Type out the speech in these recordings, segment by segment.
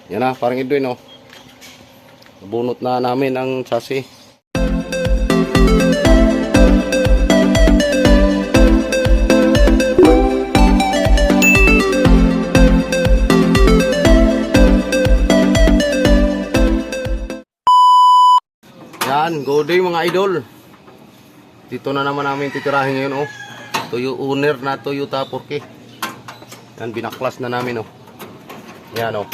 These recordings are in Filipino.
Yan na, parang Edwin, oh. Nabunot na namin ang chassis. Yan, good day mga idol. Dito na naman namin titirahin ngayon, oh. Ito yung owner na Toyota 4K. Yan, binaklas na namin, oh. Yan, oh.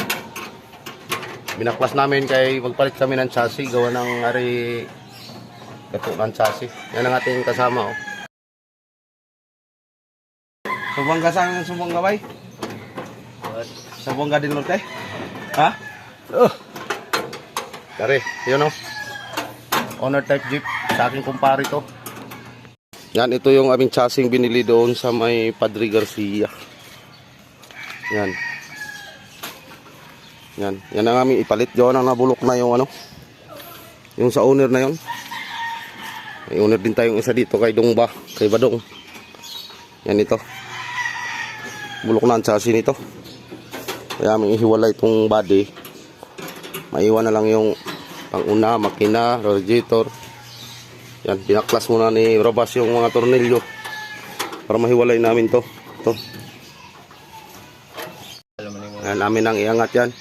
Binaklas namin kay magpalit kami ng chassis. Gawa ng ari gato ng chassis. Yan ang ating kasama, oh. Subangga saan ang Subangga, bay? Subangga din Norte? Ha? Kare, yun, oh. Owner type Jeep. Sa aking kumpare to. Yan, ito yung aming chassis binili doon sa may Padre Garcia. Yan. Yan. Yan ang aming ipalit. Diyan ang nabulok na yung ano. Yung sa owner na yon. May owner din tayong isa dito kay Dongba. Kay Badong. Yan ito. Bulok na ang chassis nito. Kaya aming ihiwalay itong body. Maiwan na lang yung panguna, makina, radiator. Yan, binaklas muna ni Robas yung mga tornilyo para mahiwalay namin to. Ito. Yan, namin ang iangat yan.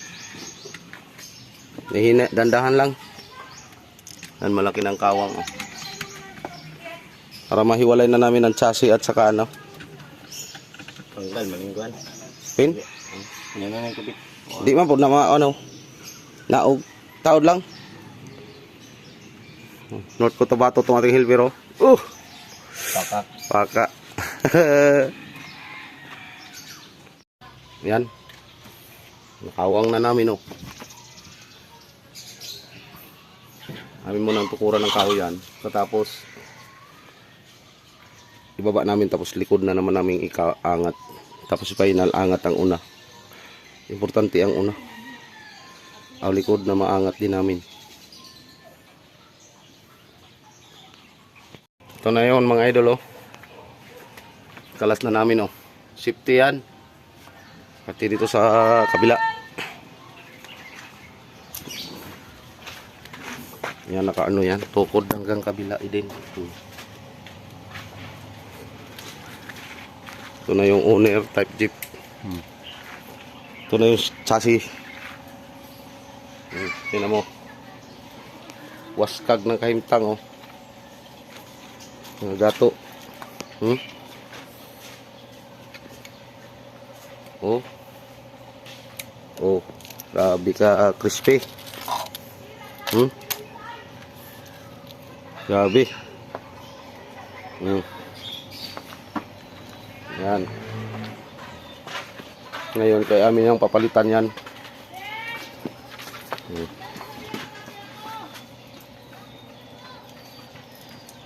Nihina, dandahan lang. Yan, malaki ng kawang. Oh. Para mahiwalay na namin ang chassis at saka ano. Panggal, maningguan. Pin? Yan na yung kubit. Di man po na ano. Naog. Taod lang. North Cotabato itong ating hill pero Paka Yan. Nakawang na namin, oh. Amin muna ang tukuran ng kahoy yan. Tapos ibaba namin, tapos likod na naman namin ikaangat. Tapos final angat ang una. Importante ang una. Ang likod na maangat din namin. Ito na yun mga idol, oh. Kalas na namin, oh. Safety yan. Pati dito sa kabila. Yan, nakaano yan. Tukod hanggang kabila din. Ito na yung owner type Jeep. Ito na yung chassis. Tingnan mo. Waskag ng kahimtang, oh. Gato. Oh. Oh. Grabe ka, crispy. Grabe. Yan. Ngayon kay amin yung papalitan yan.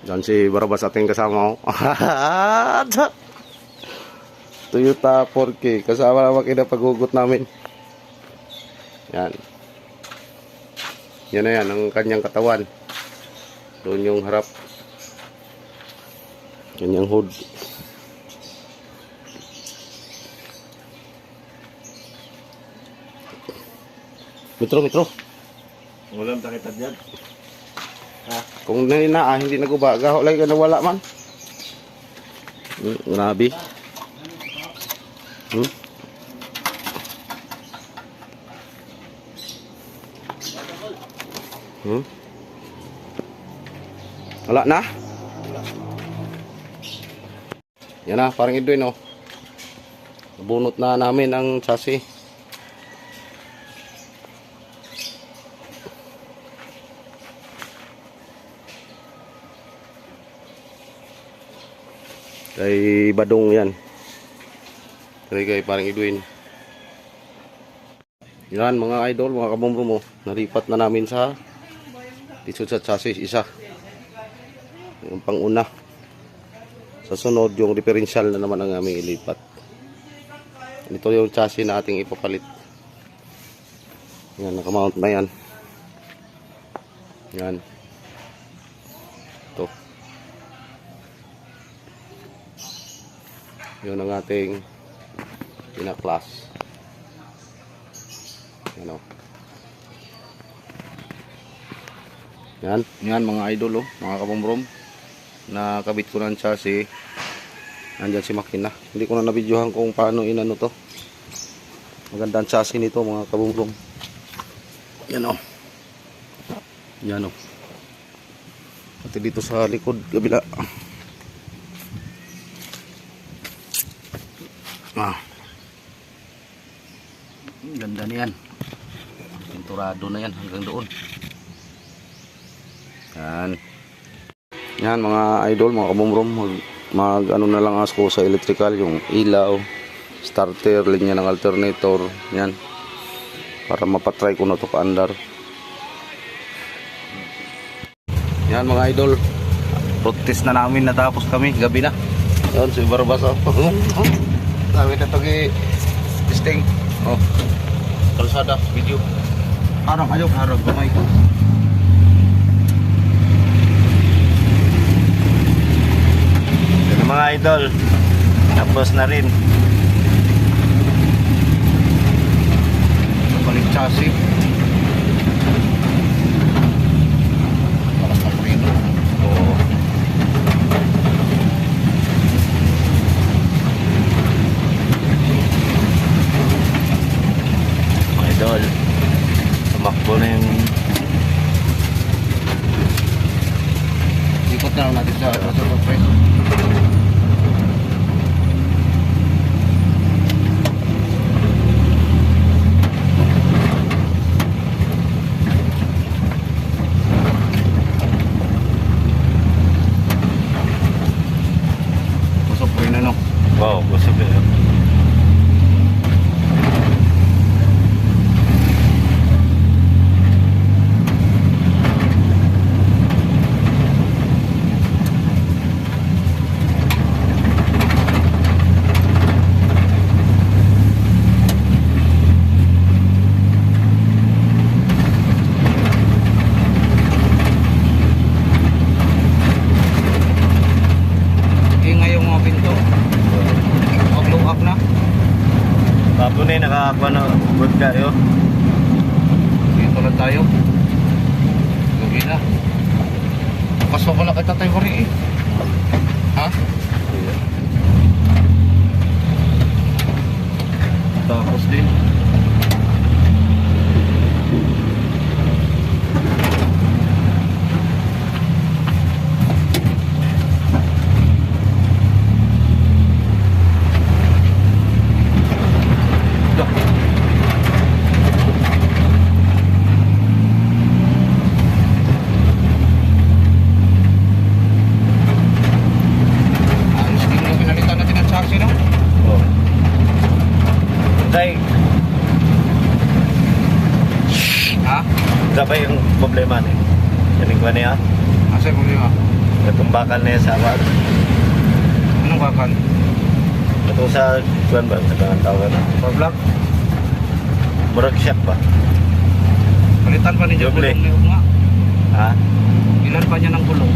Yan si Barabas ating kasama, oh. Toyota 4K. Kasama naman kinapaghugot namin. Yan. Yan na yan, ang kanyang katawan. Doon yung harap. Kanyang hood. Metro. Walang takitad yan. Ha? Kung naninaa, hindi naguba. Gaho lagi ka nawala man. Grabe. Wala na? Yan na, parang Edwin, oh. Nabunot na namin ang chassis. Kay Badong yan. Kay parang Edwin. Yan mga idol, mga kabombro mo. Naripat na namin sa dito sa chassis isa. Yung panguna. Sa sunod yung differential na naman ang aming ilipat. Ito yung chassis na ating ipapalit. Yan, nakamount na yan. Yan. Ito. Yun ang ating pinaklas. Yan o. Yan mga idol mga kabomrom. Nakabit ko na ang chassis. Nandyan si makina. Hindi ko na nabidyohan kung paano inano to. Maganda ang chassis nito mga kabomrom. Yan o. Yan o. Pati dito sa likod, kabila. Ganda niyan. Pinturado na yan hanggang doon. Yan mga idol, mga kabomrom, mag ano na lang ako sa electrical, yung ilaw, starter, linya ng alternator, yan. Para mapatry ko na to kaandar. Yan mga idol, road test na namin, natapos kami, gabi na. Yan, si Barbas sabi na ito testing. Kalsada, video. Harang ayaw, harang kamay ko. Mga idol, tapos na rin. Balik chassis. Lakas ng preno. Mga idol, tumakbo na yung ikot na lang natin sa surprise. Pasok po yun ano. wow, busog yun. Papunay, nakakakuha na good kayo. Dito lang tayo. Gabi na. Kaso pala kita tayo rin eh. Ha? Tapos din. Ito pa yung problema niya. Yaning ba niya? Asa yung problema? Itong bakal niya sa awal. Anong bakal? Ito sa kuwan ba? Sa kanang tawag na. Power block? Murag shock ba? Palitan pa ninyo Doble. gulong niyo nga. Ha? Ilan pa niya ng gulong?